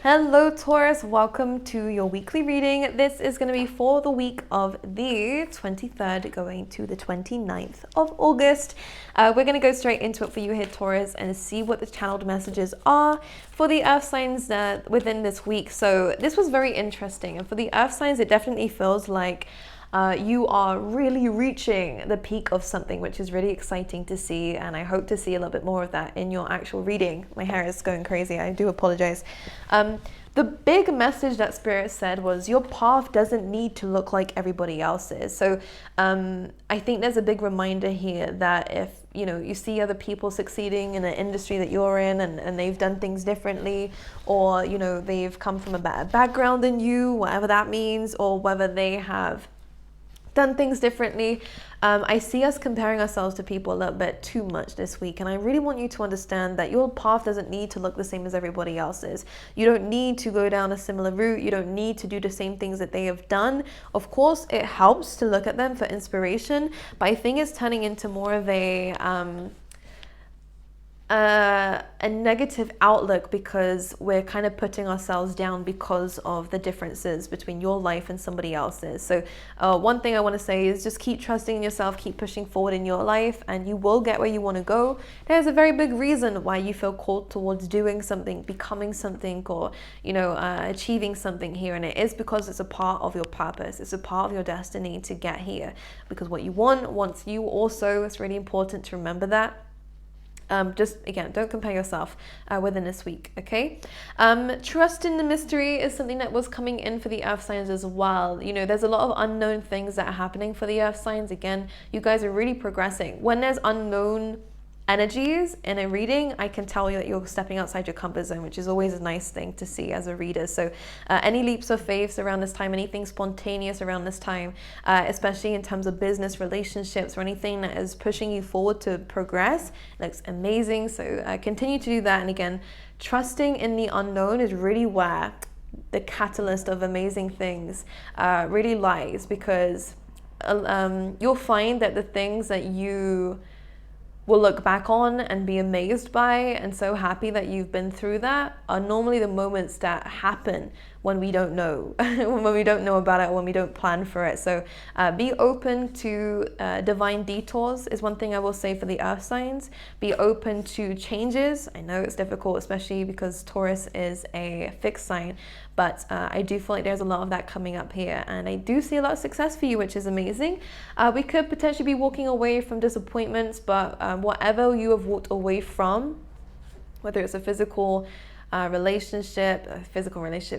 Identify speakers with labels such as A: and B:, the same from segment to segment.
A: Hello Taurus, welcome to your weekly reading. This is going to be for the week of the 23rd going to the 29th of August. We're going to go straight into it for you here, Taurus, and see what the channeled messages are for the earth signs within this week. So this was very interesting, and for the earth signs it definitely feels like you are really reaching the peak of something, which is really exciting to see, and I hope to see a little bit more of that in your actual reading. My hair is going crazy, I do apologize. The big message that Spirit said was your path doesn't need to look like everybody else's. So I think there's a big reminder here that if you see other people succeeding in an industry that you're in, and they've done things differently, or they've come from a better background than you, whatever that means, or whether they have done things differently. I see us comparing ourselves to people a little bit too much this week, and I really want you to understand that your path doesn't need to look the same as everybody else's. You don't need to go down a similar route. You don't need to do the same things that they have done. Of course, it helps to look at them for inspiration, but I think it's turning into more of a negative outlook, because we're kind of putting ourselves down because of the differences between your life and somebody else's. So one thing I want to say is just keep trusting in yourself, keep pushing forward in your life, and you will get where you want to go. There's a very big reason why you feel called towards doing something, becoming something, or achieving something here, and it is because it's a part of your purpose. It's a part of your destiny to get here, because what you want wants you also. It's really important to remember that. Just again, don't compare yourself within this week, okay? Trust in the mystery is something that was coming in for the earth signs as well. There's a lot of unknown things that are happening for the earth signs. Again, you guys are really progressing. When there's unknown energies in a reading, I can tell you that you're stepping outside your comfort zone, which is always a nice thing to see as a reader. So any leaps of faith around this time, anything spontaneous around this time, especially in terms of business, relationships, or anything that is pushing you forward to progress, looks amazing. So continue to do that. And again, trusting in the unknown is really where the catalyst of amazing things really lies, because you'll find that the things that you will look back on and be amazed by and so happy that you've been through that are normally the moments that happen when we don't know, when we don't know about it, or when we don't plan for it. So be open to divine detours is one thing I will say for the earth signs. Be open to changes. I know it's difficult, especially because Taurus is a fixed sign, but I do feel like there's a lot of that coming up here, and I do see a lot of success for you, which is amazing. We could potentially be walking away from disappointments, but whatever you have walked away from, whether it's a physical relationship,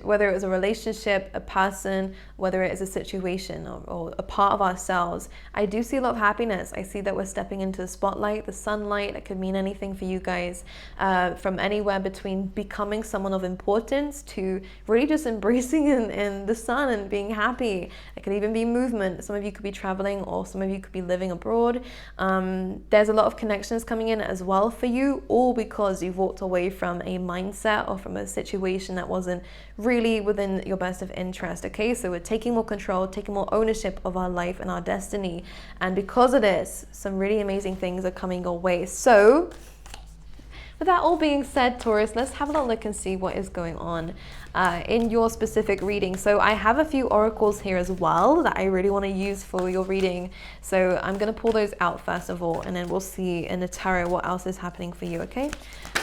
A: whether it was a relationship, a person, whether it is a situation, or a part of ourselves, I do see a lot of happiness. I see that we're stepping into the spotlight, the sunlight. It could mean anything for you guys, from anywhere between becoming someone of importance to really just embracing in the sun and being happy. It could even be movement. Some of you could be traveling, or some of you could be living abroad. There's a lot of connections coming in as well for you, all because you've walked away from a mindset or from a situation that wasn't really within your best of interest. Okay, so we're taking more control, taking more ownership of our life and our destiny, and because of this, some really amazing things are coming your way. So with that all being said, Taurus, let's have a little look and see what is going on in your specific reading. So I have a few oracles here as well that I really want to use for your reading. So I'm going to pull those out first of all, and then we'll see in the tarot what else is happening for you, okay?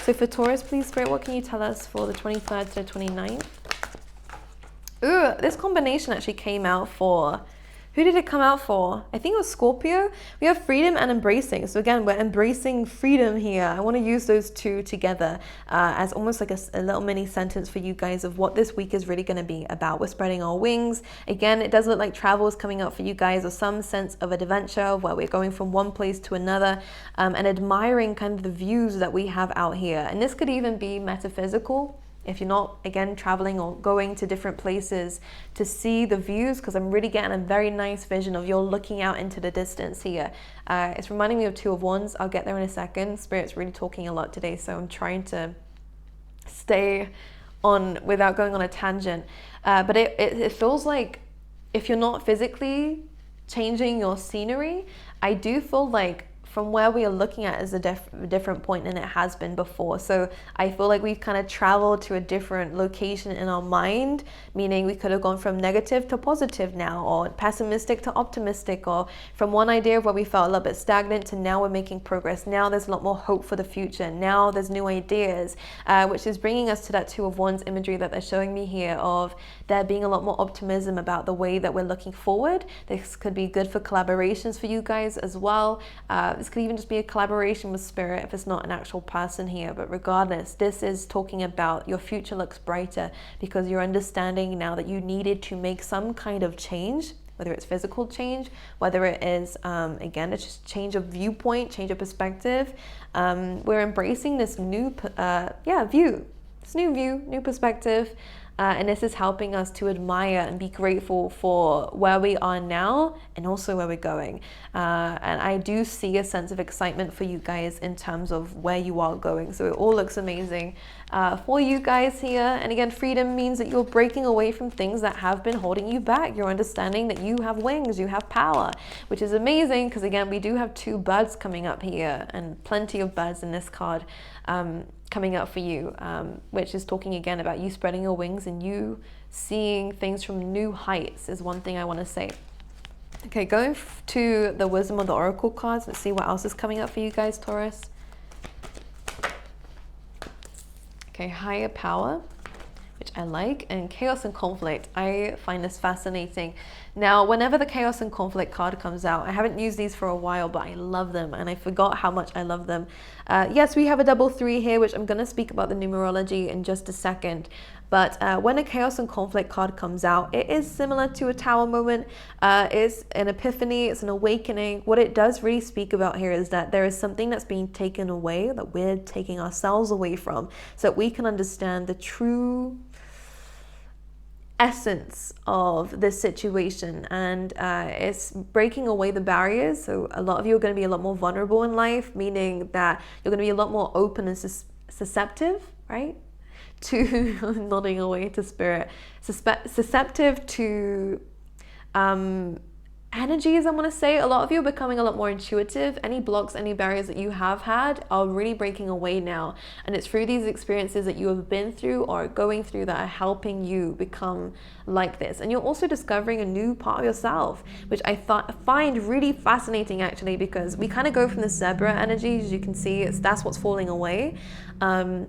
A: So for Taurus, please, Spirit, what can you tell us for the 23rd to the 29th? Ooh, this combination actually came out for... Who did it come out for? I think it was Scorpio. We have freedom and embracing. So again, we're embracing freedom here. I want to use those two together as almost like a little mini sentence for you guys of what this week is really going to be about. We're spreading our wings. Again, it does look like travel is coming up for you guys, or some sense of adventure where we're going from one place to another, and admiring kind of the views that we have out here. And this could even be metaphysical, if you're not, again, traveling or going to different places to see the views, because I'm really getting a very nice vision of you're looking out into the distance here. It's reminding me of Two of Wands. I'll get there in a second. Spirit's really talking a lot today, so I'm trying to stay on without going on a tangent. But it feels like if you're not physically changing your scenery, I do feel like from where we are looking at is a different point than it has been before. So I feel like we've kind of traveled to a different location in our mind, meaning we could have gone from negative to positive now, or pessimistic to optimistic, or from one idea of where we felt a little bit stagnant to now we're making progress. Now there's a lot more hope for the future. Now there's new ideas, which is bringing us to that Two of Wands imagery that they're showing me here, of there being a lot more optimism about the way that we're looking forward. This could be good for collaborations for you guys as well. This could even just be a collaboration with spirit if it's not an actual person here. But regardless, this is talking about your future looks brighter because you're understanding now that you needed to make some kind of change, whether it's physical change, whether it is, again, it's just change of viewpoint, change of perspective. We're embracing this new view, this new view, new perspective. And this is helping us to admire and be grateful for where we are now and also where we're going. And I do see a sense of excitement for you guys in terms of where you are going. So it all looks amazing for you guys here. And again, freedom means that you're breaking away from things that have been holding you back. You're understanding that you have wings, you have power, which is amazing because again, we do have two birds coming up here and plenty of birds in this card. Coming up for you, which is talking again about you spreading your wings and you seeing things from new heights is one thing I want to say. Okay, going to the Wisdom of the Oracle cards. Let's see what else is coming up for you guys, Taurus. Okay, higher power, which I like, and chaos and conflict. I find this fascinating. Now, whenever the chaos and conflict card comes out, I haven't used these for a while, but I love them and I forgot how much I love them. Yes, we have a double 3 here, which I'm going to speak about the numerology in just a second. But when a chaos and conflict card comes out, it is similar to a tower moment. It's an epiphany, it's an awakening. What it does really speak about here is that there is something that's being taken away, that we're taking ourselves away from, so that we can understand the true essence of this situation. And it's breaking away the barriers. So a lot of you are going to be a lot more vulnerable in life, meaning that you're going to be a lot more open and susceptible, right? To nodding away to spirit, susceptible to energies, I want to say. A lot of you are becoming a lot more intuitive. Any blocks, any barriers that you have had are really breaking away now. And it's through these experiences that you have been through or going through that are helping you become like this. And you're also discovering a new part of yourself, which I find really fascinating actually, because we kind of go from the zebra energy, as you can see, that's what's falling away,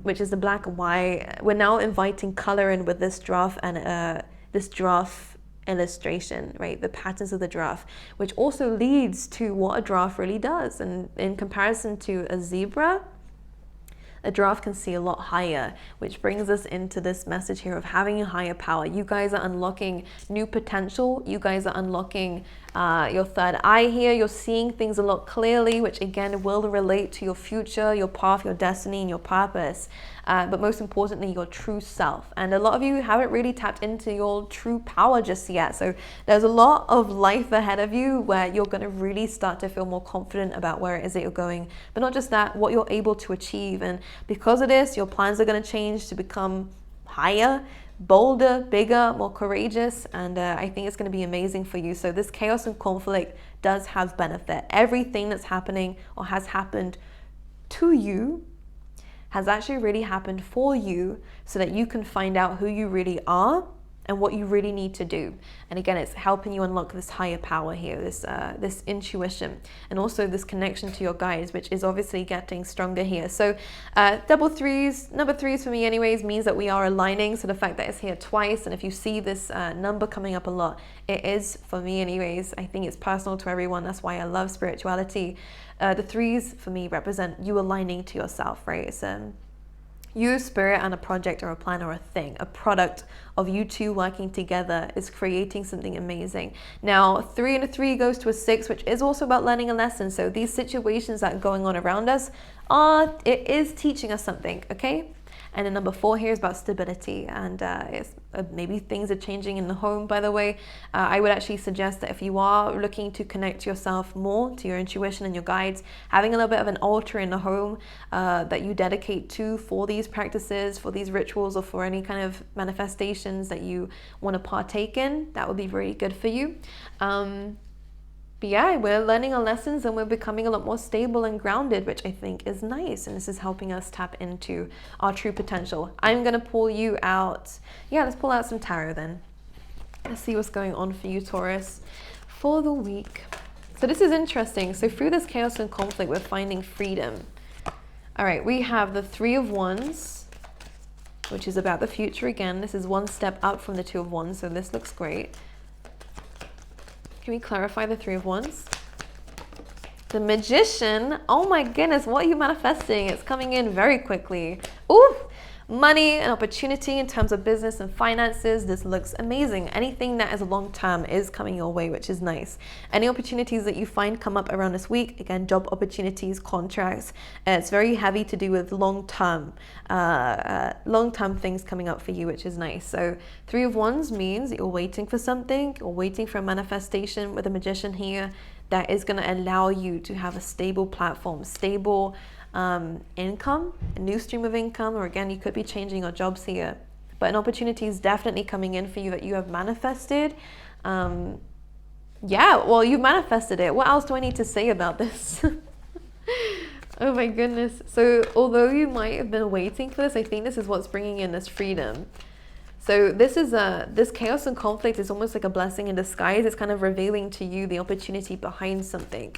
A: which is the black and white. We're now inviting color in with this draft and this draft illustration, right? The patterns of the draft, which also leads to what a draft really does. And in comparison to a zebra, a giraffe can see a lot higher, which brings us into this message here of having a higher power. You guys are unlocking new potential. You guys are unlocking your third eye here. You're seeing things a lot clearly, which again will relate to your future, your path, your destiny, and your purpose. But most importantly, your true self. And a lot of you haven't really tapped into your true power just yet. So there's a lot of life ahead of you where you're going to really start to feel more confident about where it is that you're going. But not just that, what you're able to achieve. And because of this, your plans are going to change to become higher, bolder, bigger, more courageous. And I think it's going to be amazing for you. So this chaos and conflict does have benefit. Everything that's happening or has happened to you has actually really happened for you so that you can find out who you really are and what you really need to do. And again, it's helping you unlock this higher power here, this intuition, and also this connection to your guides, which is obviously getting stronger here. So double threes, number threes for me anyways, means that we are aligning. So the fact that it's here twice, and if you see this number coming up a lot, it is for me anyways. I think it's personal to everyone. That's why I love spirituality. The threes for me represent you aligning to yourself, right? It's you, spirit, and a project or a plan or a thing, a product of you two working together is creating something amazing. Now, 3 and a 3 goes to a 6, which is also about learning a lesson. So these situations that are going on around us, it is teaching us something, okay? And then number 4 here is about stability, and maybe things are changing in the home, by the way. I would actually suggest that if you are looking to connect yourself more to your intuition and your guides, having a little bit of an altar in the home that you dedicate to for these practices, for these rituals, or for any kind of manifestations that you want to partake in, that would be very good for you. But yeah, we're learning our lessons and we're becoming a lot more stable and grounded, which I think is nice. And this is helping us tap into our true potential. I'm going to pull you out. Yeah, let's pull out some tarot then. Let's see what's going on for you, Taurus, for the week. So this is interesting. So through this chaos and conflict, we're finding freedom. All right, we have the Three of Wands, which is about the future again. This is one step up from the Two of Wands, so this looks great. Can we clarify the Three of Wands? The Magician. Oh my goodness, what are you manifesting? It's coming in very quickly. Ooh, money and opportunity in terms of business and finances. This looks amazing. Anything that is long term is coming your way, which is nice. Any opportunities that you find come up around this week, again, job opportunities, contracts, it's very heavy to do with long term things coming up for you, which is nice. So Three of Wands means that you're waiting for something, you're waiting for a manifestation with a Magician here that is going to allow you to have a stable platform, stable income, a new stream of income, or again, you could be changing your jobs here. But an opportunity is definitely coming in for you that you have manifested. Yeah, well, you manifested it. What else do I need to say about this? Oh my goodness. So although you might have been waiting for this, I think this is what's bringing in this freedom. So this is this chaos and conflict is almost like a blessing in disguise. It's kind of revealing to you the opportunity behind something,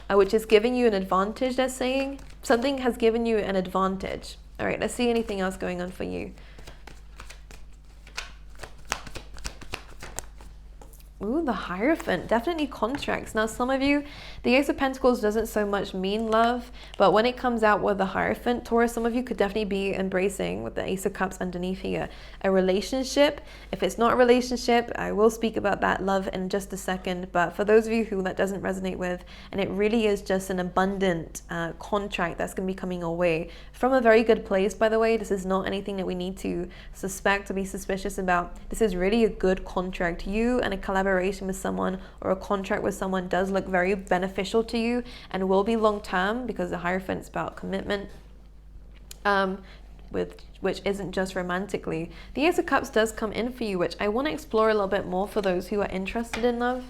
A: which is giving you an advantage. They're saying something has given you an advantage. All right, let's see anything else going on for you. Ooh, the Hierophant, definitely contracts. Now, some of you, the Ace of Pentacles doesn't so much mean love, but when it comes out with the Hierophant, Taurus, some of you could definitely be embracing, with the Ace of Cups underneath here, a relationship. If it's not a relationship, I will speak about that love in just a second, but for those of you who that doesn't resonate with, and it really is just an abundant contract that's going to be coming your way from a very good place, by the way. This is not anything that we need to suspect or be suspicious about. This is really a good contract. You and a collaboration with someone or a contract with someone does look very beneficial to you and will be long term, because the Hierophant is about commitment, which isn't just romantically. The Ace of Cups does come in for you, which I want to explore a little bit more for those who are interested in love.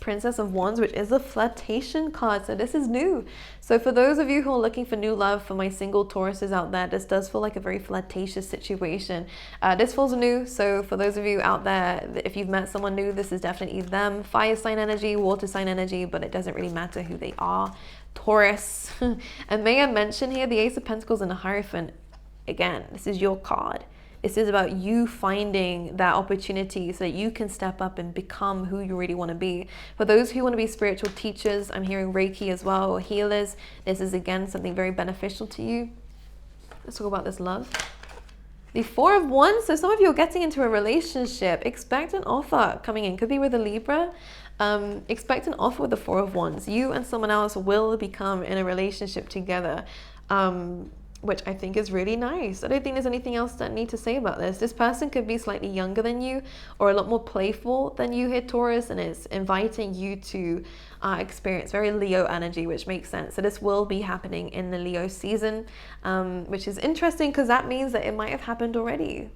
A: Princess of Wands, which is a flirtation card, so this is new. So for those of you who are looking for new love, for my single Tauruses out there, this does feel like a very flirtatious situation. This feels new, so for those of you out there, if you've met someone new, this is definitely them. Fire sign energy, water sign energy, but it doesn't really matter who they are. Taurus. And may I mention here, the Ace of Pentacles and the Hierophant, again, this is your card. This is about you finding that opportunity so that you can step up and become who you really want to be. For those who want to be spiritual teachers, I'm hearing Reiki as well, or healers, this is again something very beneficial to you. Let's talk about this love. The Four of Wands, so some of you are getting into a relationship. Expect an offer coming in, could be with a Libra. Expect an offer with the Four of Wands. You and someone else will become in a relationship together. Which I think is really nice. I don't think there's anything else that I need to say about this. This person could be slightly younger than you or a lot more playful than you here, Taurus, and it's inviting you to experience very Leo energy, which makes sense. So this will be happening in the Leo season, which is interesting because that means that it might have happened already.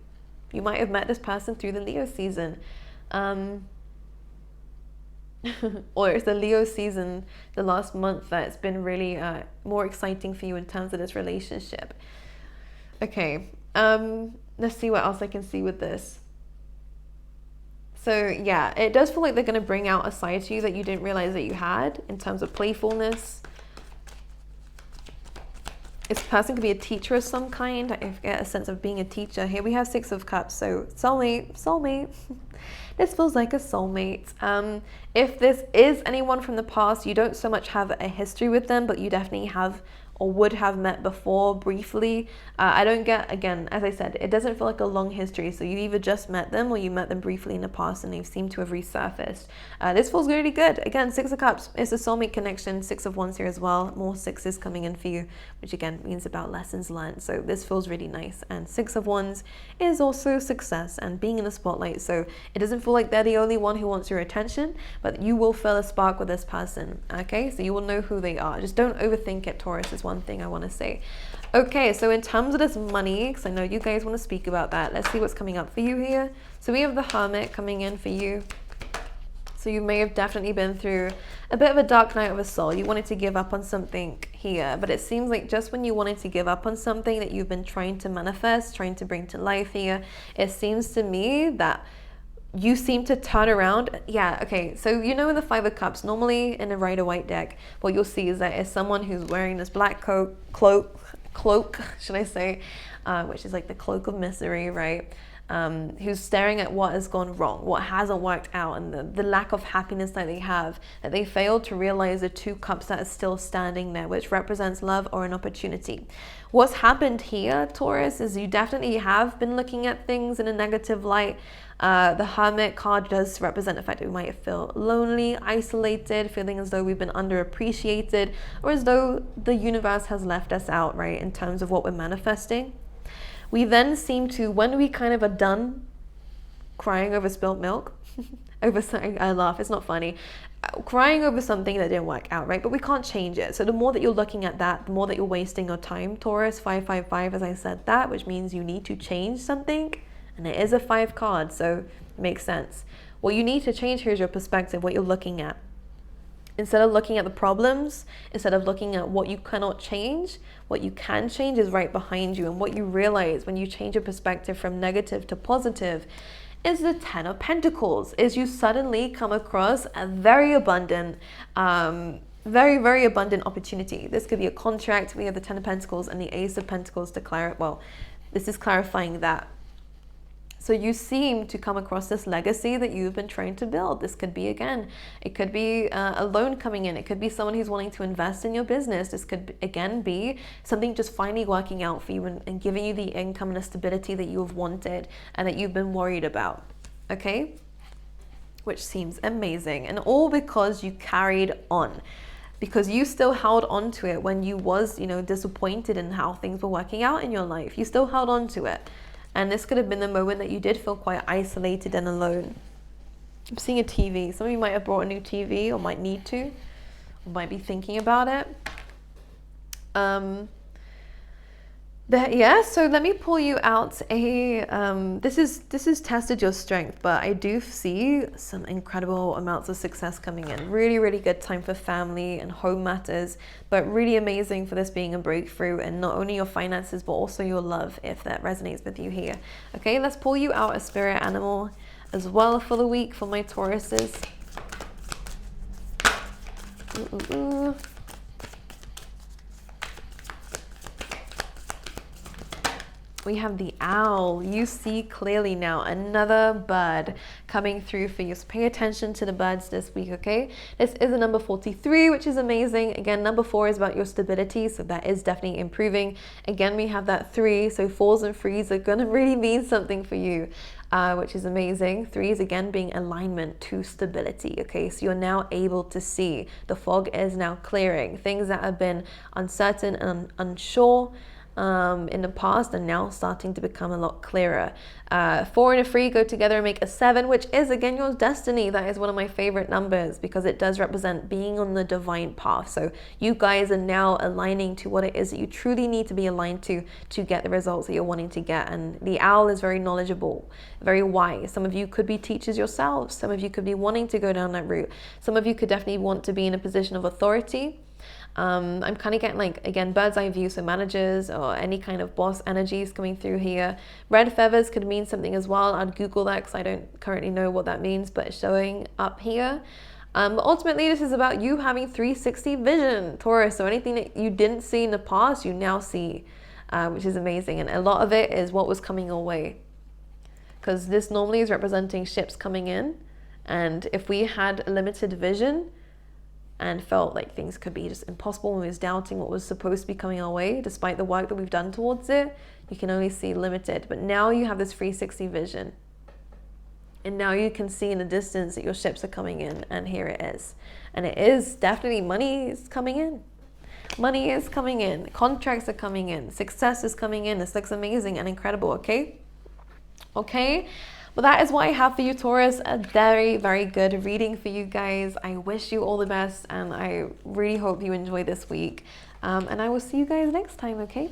A: You might have met this person through the Leo season. Or it's the Leo season, the last month, that's been really more exciting for you in terms of this relationship. Okay, let's see what else I can see with this. So yeah, it does feel like they're going to bring out a side to you that you didn't realize that you had in terms of playfulness. This person could be a teacher of some kind. I get a sense of being a teacher. Here we have Six of Cups, so soulmate. This feels like a soulmate. If this is anyone from the past, you don't so much have a history with them, but you definitely have or would have met before briefly. I don't get, again, as I said, it doesn't feel like a long history. So you either just met them or you met them briefly in the past and they've seemed to have resurfaced. This feels really good. Again, Six of Cups is a soulmate connection. Six of Wands here as well. More sixes coming in for you, which again means about lessons learned. So this feels really nice. And Six of Wands is also success and being in the spotlight. So it doesn't feel like they're the only one who wants your attention, but you will feel a spark with this person. Okay, so you will know who they are. Just don't overthink it, Taurus, is one thing I want to say. Okay, so in terms of this money, because I know you guys want to speak about that, let's see what's coming up for you here. So we have the Hermit coming in for you. So you may have definitely been through a bit of a dark night of a soul. You wanted to give up on something here, but it seems like just when you wanted to give up on something that you've been trying to manifest, trying to bring to life here, it seems to me that you seem to turn around. Yeah, okay, so you know in the Five of Cups, normally in a Rider-Waite deck, what you'll see is that it's someone who's wearing this black cloak, should I say, which is like the cloak of misery, right? Who's staring at what has gone wrong, what hasn't worked out, and the lack of happiness that they have, that they failed to realize the two cups that are still standing there, which represents love or an opportunity. What's happened here, Taurus, is you definitely have been looking at things in a negative light. The Hermit card does represent the fact that we might feel lonely, isolated, feeling as though we've been underappreciated, or as though the universe has left us out, right, in terms of what we're manifesting. We then seem to, when we kind of are done crying over spilt milk, over something, I laugh, it's not funny, crying over something that didn't work out, right? But we can't change it. So the more that you're looking at that, the more that you're wasting your time, Taurus. 555, as I said that, which means you need to change something. And it is a 5 card, so it makes sense. What you need to change here is your perspective, what you're looking at. Instead of looking at the problems, instead of looking at what you cannot change, what you can change is right behind you. And what you realize when you change your perspective from negative to positive is the 10 of Pentacles, is you suddenly come across a very abundant, very abundant opportunity. This could be a contract. We have the 10 of Pentacles and the Ace of Pentacles to clarify. Well, this is clarifying that. So you seem to come across this legacy that you've been trying to build. This could be, again, it could be a loan coming in. It could be someone who's wanting to invest in your business. This could, again, be something just finally working out for you and giving you the income and the stability that you've wanted and that you've been worried about, okay? Which seems amazing. And all because you carried on. Because you still held on to it when you was, disappointed in how things were working out in your life. You still held on to it. And this could have been the moment that you did feel quite isolated and alone. I'm seeing a TV. Some of you might have brought a new TV or might need to, or might be thinking about it. So let me pull you out this is tested your strength, but I do see some incredible amounts of success coming in. Really good time for family and home matters, but really amazing for this being a breakthrough and not only your finances, but also your love, if that resonates with you here. Okay, let's pull you out a spirit animal as well for the week for my Tauruses. We have the owl. You see clearly now. Another bird coming through for you. So pay attention to the birds this week, okay? This is a number 43, which is amazing. Again, number 4 is about your stability, so that is definitely improving. Again, we have that 3, so 4s and 3s are going to really mean something for you, which is amazing. 3s, again, being alignment to stability, okay? So you're now able to see. The fog is now clearing. Things that have been uncertain and unsure in the past and now starting to become a lot clearer. 4 and a 3 go together and make a 7, which is, again, your destiny. That is one of my favorite numbers because it does represent being on the divine path. So you guys are now aligning to what it is that you truly need to be aligned to get the results that you're wanting to get. And the owl is very knowledgeable, very wise. Some of you could be teachers yourselves. Some of you could be wanting to go down that route. Some of you could definitely want to be in a position of authority. I'm kind of getting, like, again, bird's eye view, so managers or any kind of boss energies coming through here. Red feathers could mean something as well. I'd Google that because I don't currently know what that means, but it's showing up here. But ultimately, this is about you having 360 vision, Taurus. So anything that you didn't see in the past, you now see, which is amazing. And a lot of it is what was coming your way. Because this normally is representing ships coming in. And if we had limited vision, and felt like things could be just impossible and we was doubting what was supposed to be coming our way, despite the work that we've done towards it, you can only see limited. But now you have this 360 vision. And now you can see in the distance that your ships are coming in, and here it is. And it is definitely, money is coming in. Money is coming in. Contracts are coming in. Success is coming in. This looks amazing and incredible, okay? Okay? Well, that is what I have for you, Taurus. A very good reading for you guys. I wish you all the best, and I really hope you enjoy this week. And I will see you guys next time, okay?